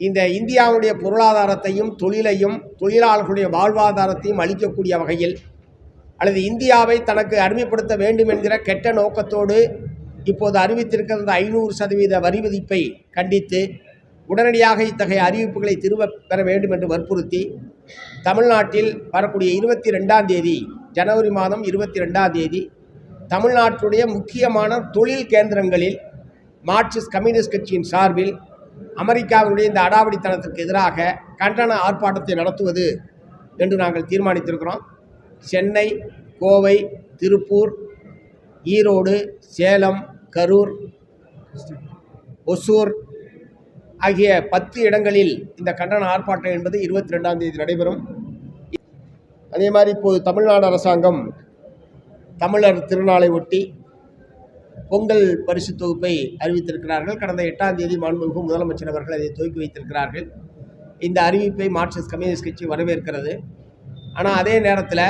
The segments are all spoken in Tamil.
இந்த இந்தியாவுடைய பொருளாதாரத்தையும் தொழிலையும் தொழிலாளர்களுடைய வாழ்வாதாரத்தையும் அளிக்கக்கூடிய வகையில் அல்லது இந்தியாவை தனக்கு அடிமைப்படுத்த வேண்டும் என்கிற கெட்ட நோக்கத்தோடு இப்போது அறிவித்திருக்கிற அந்த 500% வரி விதிப்பை கண்டித்து உடனடியாக இத்தகைய அறிவிப்புகளை திரும்ப பெற வேண்டும் என்று வற்புறுத்தி தமிழ்நாட்டில் வரக்கூடிய 22ஆம் தேதி ஜனவரி மாதம் 22ஆம் தேதி தமிழ்நாட்டுடைய முக்கியமான தொழில் கேந்திரங்களில் மார்க்சிஸ்ட் கம்யூனிஸ்ட் கட்சியின் சார்பில் அமெரிக்காவினுடைய இந்த அடாவடித்தனத்திற்கு எதிராக கண்டன ஆர்ப்பாட்டத்தை நடத்துவது என்று நாங்கள் தீர்மானித்திருக்கிறோம். சென்னை, கோவை, திருப்பூர், ஈரோடு, சேலம், கரூர், ஒசூர் ஆகிய 10 இடங்களில் இந்த கண்டன ஆர்ப்பாட்டம் என்பது 22ஆம் தேதி நடைபெறும். அதே மாதிரி இப்போது தமிழ்நாடு அரசாங்கம் தமிழர் திருநாளை ஒட்டி பொங்கல் பரிசு தொகுப்பை அறிவித்திருக்கிறார்கள். கடந்த 8ஆம் தேதி மாண்புமிகு முதலமைச்சர் அவர்கள் அதை துவக்கி வைத்திருக்கிறார்கள். இந்த அறிவிப்பை மார்க்சிஸ்ட் கம்யூனிஸ்ட் கட்சி வரவேற்கிறது. ஆனால் அதே நேரத்தில்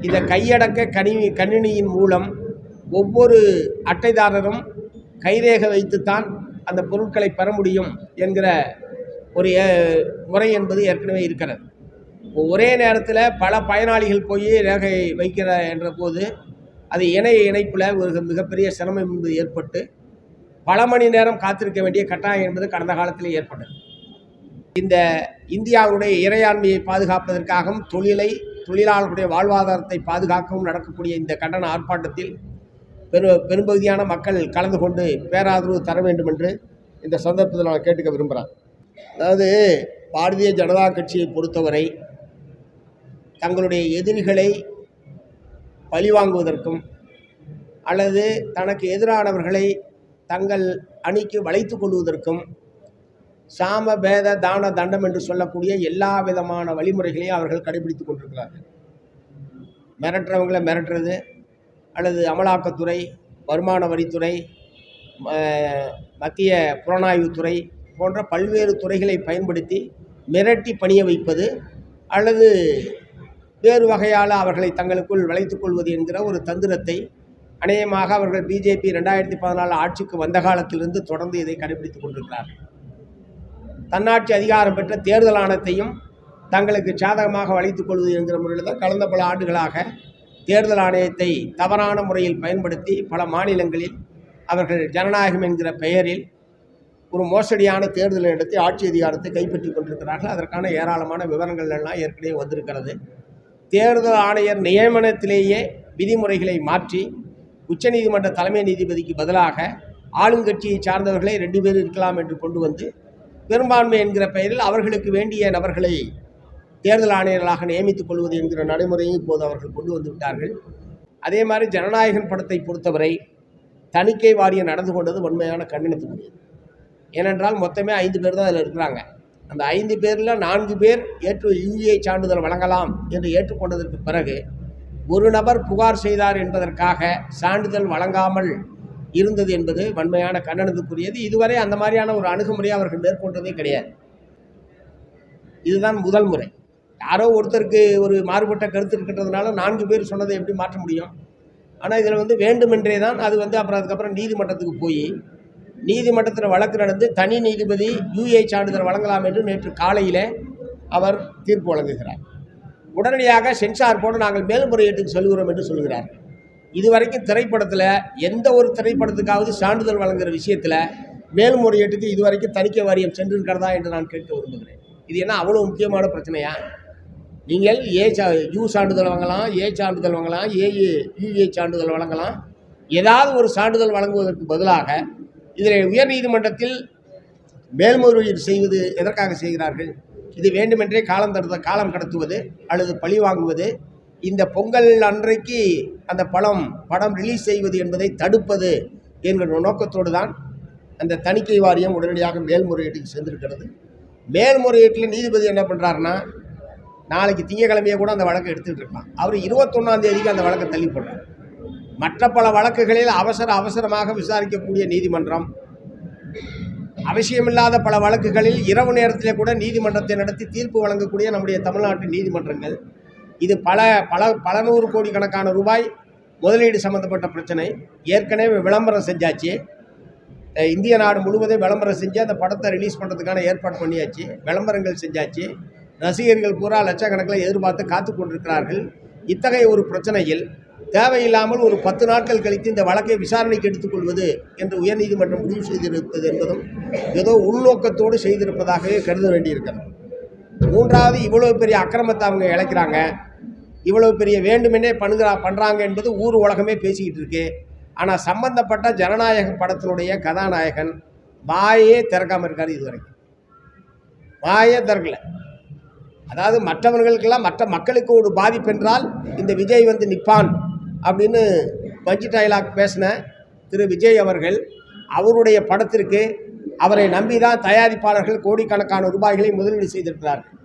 இந்த கையடக்க கணினியின் மூலம் ஒவ்வொரு அட்டைதாரரும் கைரேகை வைத்துத்தான் அந்த பொருட்களை பெற முடியும் என்கிற ஒரு முறை என்பது ஏற்கனவே இருக்கிறது. ஒரே நேரத்தில் பல பயனாளிகள் போய் ரேகை வைக்கிற என்ற போது அது இணைப்பில் ஒரு மிகப்பெரிய சிரமம் என்பது ஏற்பட்டு பல மணி நேரம் காத்திருக்க வேண்டிய கட்டாயம் என்பது கடந்த காலத்தில் ஏற்பட்டது. இந்த இந்தியாவுடைய இறையாண்மையை பாதுகாப்பதற்காகவும் தொழிலாளர்களுடைய வாழ்வாதாரத்தை பாதுகாக்கவும் நடக்கக்கூடிய இந்த கண்டன ஆர்ப்பாட்டத்தில் பெரும்பகுதியான மக்கள் கலந்து கொண்டு பேராதரவு தர வேண்டும் என்று இந்த சந்தர்ப்பத்தில் நான் கேட்டுக்க விரும்புகிறேன். அதாவது பாரதிய ஜனதா கட்சியை பொறுத்தவரை தங்களுடைய எதிரிகளை பழிவாங்குவதற்கும் அல்லது தனக்கு எதிரானவர்களை தங்கள் அணிக்கு வளைத்து கொள்வதற்கும் சாம பேத தான தண்டம் என்று சொல்லக்கூடிய எல்லா விதமான வழிமுறைகளையும் அவர்கள் கடைபிடித்து கொண்டிருக்கிறார்கள். மிரட்டுறவங்களை மிரட்டுறது அல்லது அமலாக்கத்துறை, வருமான வரித்துறை, மத்திய புலனாய்வுத்துறை போன்ற பல்வேறு துறைகளை பயன்படுத்தி மிரட்டி பணிய வைப்பது அல்லது வேறு வகையால் அவர்களை தங்களுக்குள் வளைத்துக் கொள்வது என்கிற ஒரு தந்திரத்தை அநேகமாக அவர்கள் பிஜேபி 2014 ஆட்சிக்கு வந்த காலத்திலிருந்து தொடர்ந்து இதை கடைபிடித்துக் கொண்டிருக்கிறார்கள். தன்னாட்சி அதிகாரம் பெற்ற தேர்தல் ஆணையத்தையும் தங்களுக்கு சாதகமாக வளைத்துக் கொள்வது என்கிற முறையில் தான் கடந்த பல ஆண்டுகளாக தேர்தல் ஆணையத்தை தவறான முறையில் பயன்படுத்தி பல மாநிலங்களில் அவர்கள் ஜனநாயகம் என்கிற பெயரில் ஒரு மோசடியான தேர்தலை நடத்தி ஆட்சி அதிகாரத்தை கைப்பற்றி கொண்டிருக்கிறார்கள். அதற்கான ஏராளமான விவரங்கள் எல்லாம் ஏற்கனவே வந்திருக்கிறது. தேர்தல் ஆணையர் நியமனத்திலேயே விதிமுறைகளை மாற்றி உச்சநீதிமன்ற தலைமை நீதிபதிக்கு பதிலாக ஆளுங்கட்சியை சார்ந்தவர்களை 2 பேர் இருக்கலாம் என்று கொண்டு வந்து பெரும்பான்மை என்கிற பெயரில் அவர்களுக்கு வேண்டிய நபர்களை தேர்தல் ஆணையர்களாக நியமித்துக் கொள்வது என்கிற நடைமுறையை இப்போது அவர்கள் கொண்டு வந்து விட்டார்கள். அதே மாதிரி ஜனநாயகன் படத்தை பொறுத்தவரை தணிக்கை வாரியம் நடந்து கொண்டது உண்மையான கண்டனத்துக்குரியது. ஏனென்றால் மொத்தமே 5 பேர் தான் அதில் இருக்கிறாங்க. அந்த 5 பேரில் 4 பேர் யூஏ சான்றிதழ் வழங்கலாம் என்று ஏற்றுக்கொண்டதற்கு பிறகு ஒரு நபர் புகார் செய்தார் என்பதற்காக சான்றிதழ் வழங்காமல் இருந்தது என்பது வன்மையான கண்டனத்துக்குரியது. இதுவரை அந்த மாதிரியான ஒரு அணுகுமுறையை அவர்கள் மேற்கொண்டதே கிடையாது. இதுதான் முதல் முறை. யாரோ ஒருத்தருக்கு ஒரு மாறுபட்ட கருத்து இருக்கிறதுனால 4 பேர் சொன்னதை எப்படி மாற்ற முடியும்? ஆனால் இதில் வேண்டுமென்றே தான் அது அப்புறம் அதுக்கப்புறம் நீதிமன்றத்துக்கு போய் நீதிமன்றத்தில் வழக்கு நடந்து தனி நீதிபதி யூஏ சான்றிதழ் வழங்கலாம் என்று நேற்று காலையில் அவர் தீர்ப்பு வழங்குகிறார். உடனடியாக சென்சார் போட நாங்கள் மேல்முறையீட்டுக்கு சொல்கிறோம் என்று சொல்கிறார். இதுவரைக்கும் திரைப்படத்தில் எந்த ஒரு திரைப்படத்துக்காவது சான்றிதழ் வழங்குகிற விஷயத்தில் மேல்முறையீட்டுக்கு இதுவரைக்கும் தணிக்கை வாரியம் சென்றிருக்கிறதா என்று நான் கேட்க விரும்புகிறேன். இது என்ன அவ்வளோ முக்கியமான பிரச்சனையா? நீங்கள் யூ சான்றிதழ் வாங்கலாம், ஏ சான்றிதழ் வாங்கலாம், யூஏ சான்றிதழ் வழங்கலாம். ஏதாவது ஒரு சான்றிதழ் வழங்குவதற்கு பதிலாக இதில் உயர்நீதிமன்றத்தில் மேல்முறையீடு செய்வது எதற்காக செய்கிறார்கள்? இது வேண்டுமென்றே காலம் கடத்துவது அல்லது பழி வாங்குவது, இந்த பொங்கல் அன்றைக்கு அந்த படம் ரிலீஸ் செய்வது என்பதை தடுப்பது என்கிற நோக்கத்தோடு தான் அந்த தணிக்கை வாரியம் உடனடியாக மேல்முறையீட்டுக்கு சென்றிருக்கிறது. மேல்முறையீட்டில் நீதிபதி என்ன பண்ணுறாருன்னா, நாளைக்கு திங்கக்கிழமையே கூட அந்த வழக்கை எடுத்துகிட்டு இருக்கலாம். அவர் 21ஆம் தேதிக்கு அந்த வழக்கை தள்ளி போடுறார். மற்ற பல வழக்குகளில் அவசரமாக விசாரிக்கக்கூடிய நீதிமன்றம், அவசியமில்லாத பல வழக்குகளில் இரவு நேரத்திலே கூட நீதிமன்றத்தை நடத்தி தீர்ப்பு வழங்கக்கூடிய நம்முடைய தமிழ்நாட்டு நீதிமன்றங்கள், இது பல நூறு கோடி கணக்கான ரூபாய் முதலீடு சம்பந்தப்பட்ட பிரச்சனை. ஏற்கனவே விளம்பரம் செஞ்சாச்சு. இந்திய நாடு முழுவதும் விளம்பரம் செஞ்சு அந்த படத்தை ரிலீஸ் பண்ணுறதுக்கான ஏற்பாடு பண்ணியாச்சு, விளம்பரங்கள் செஞ்சாச்சு. ரசிகர்கள் பூரா லட்சக்கணக்கில் எதிர்பார்த்து காத்து கொண்டிருக்கிறார்கள். இத்தகைய ஒரு பிரச்சனையில் தேவையில்லாமல் ஒரு 10 நாட்கள் கழித்து இந்த வழக்கை விசாரணைக்கு எடுத்துக்கொள்வது என்று உயர்நீதிமன்றம் முடிவு செய்திருப்பது என்பதும் ஏதோ உள்நோக்கத்தோடு செய்திருப்பதாகவே கருத வேண்டியிருக்கிறது. மூன்றாவது, இவ்வளோ பெரிய அக்கிரமத்தை அவங்க இழைக்கிறாங்க, இவ்வளோ பெரிய வேண்டுமென்னே பண்ணுறாங்க என்பது ஊர் உலகமே பேசிக்கிட்டு இருக்கு. ஆனால் சம்பந்தப்பட்ட ஜனநாயக படத்தினுடைய கதாநாயகன் வாயே திறக்காமல் இருக்கார். இதுவரைக்கும் வாயே திறக்கல. அதாவது மற்றவர்களுக்கெல்லாம், மற்ற மக்களுக்கு ஒரு பாதிப்பு என்றால் இந்த விஜய் வந்து நிற்பான் அப்படின்னு பஞ்சு டைலாக் பேசின திரு விஜய் அவர்கள், அவருடைய படத்திற்கு அவரை நம்பி தான் தயாரிப்பாளர்கள் கோடிக்கணக்கான ரூபாய்களை முதலீடு செய்திருக்கிறார்கள்.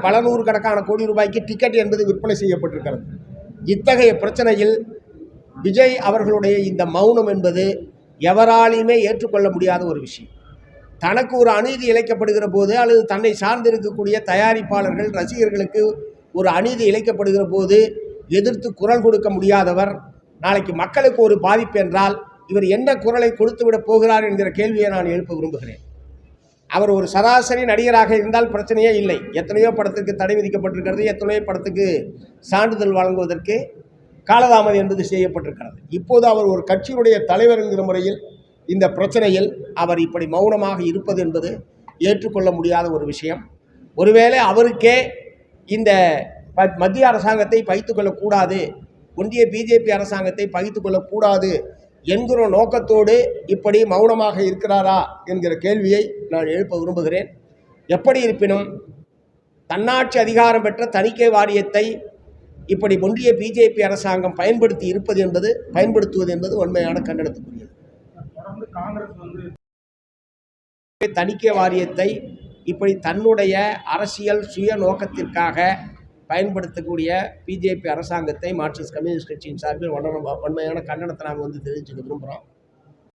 பல நூறு கணக்கான கோடி ரூபாய்க்கு டிக்கெட் என்பது விற்பனை செய்யப்பட்டிருக்கிறது. இத்தகைய பிரச்சனையில் விஜய் அவர்களுடைய இந்த மௌனம் என்பது எவராலையுமே ஏற்றுக்கொள்ள முடியாத ஒரு விஷயம். தனக்கு ஒரு அநீதி இழைக்கப்படுகிற போது அல்லது தன்னை சார்ந்திருக்கக்கூடிய தயாரிப்பாளர்கள் ரசிகர்களுக்கு ஒரு அநீதி இழைக்கப்படுகிற போது எதிர்த்து குரல் கொடுக்க முடியாதவர், நாளைக்கு மக்களுக்கு ஒரு பாதிப்பு என்றால் இவர் என்ன குரலை கொடுத்துவிடப் போகிறார் என்கிற கேள்வியை நான் எழுப்ப விரும்புகிறேன். அவர் ஒரு சராசரி நடிகராக இருந்தால் பிரச்சனையே இல்லை. எத்தனையோ படத்துக்கு தடை விதிக்கப்பட்டிருக்கிறது, எத்தனையோ படத்துக்கு சான்றிதழ் வழங்குவதற்கு காலதாமதம் என்பது செய்யப்பட்டிருக்கிறது. இப்போது அவர் ஒரு கட்சியினுடைய தலைவர் என்கிற முறையில் இந்த பிரச்சனையில் அவர் இப்படி மௌனமாக இருப்பது என்பது ஏற்றுக்கொள்ள முடியாத ஒரு விஷயம். ஒருவேளை அவருக்கே இந்த மத்திய அரசாங்கத்தை பகித்து கொள்ளக்கூடாது, ஒன்றிய பிஜேபி அரசாங்கத்தை பகித்து கொள்ளக்கூடாது என்கிற நோக்கத்தோடு இப்படி மௌனமாக இருக்கிறாரா என்கிற கேள்வியை நான் எழுப்ப விரும்புகிறேன். எப்படி இருப்பினும் தன்னாட்சி அதிகாரம் பெற்ற தணிக்கை வாரியத்தை இப்படி ஒன்றிய பிஜேபி அரசாங்கம் பயன்படுத்துவது என்பது உண்மையான கண்டனத்துக்குரியது. தணிக்கை வாரியத்தை இப்படி தன்னுடைய அரசியல் சுய நோக்கத்திற்காக பயன்படுத்தக்கூடிய பிஜேபி அரசாங்கத்தை மார்க்சிஸ்ட் கம்யூனிஸ்ட் கட்சியின் சார்பில் வன்மையான கண்டனத்தை நாங்கள் தெரிவிச்சுக்க விரும்புகிறோம்.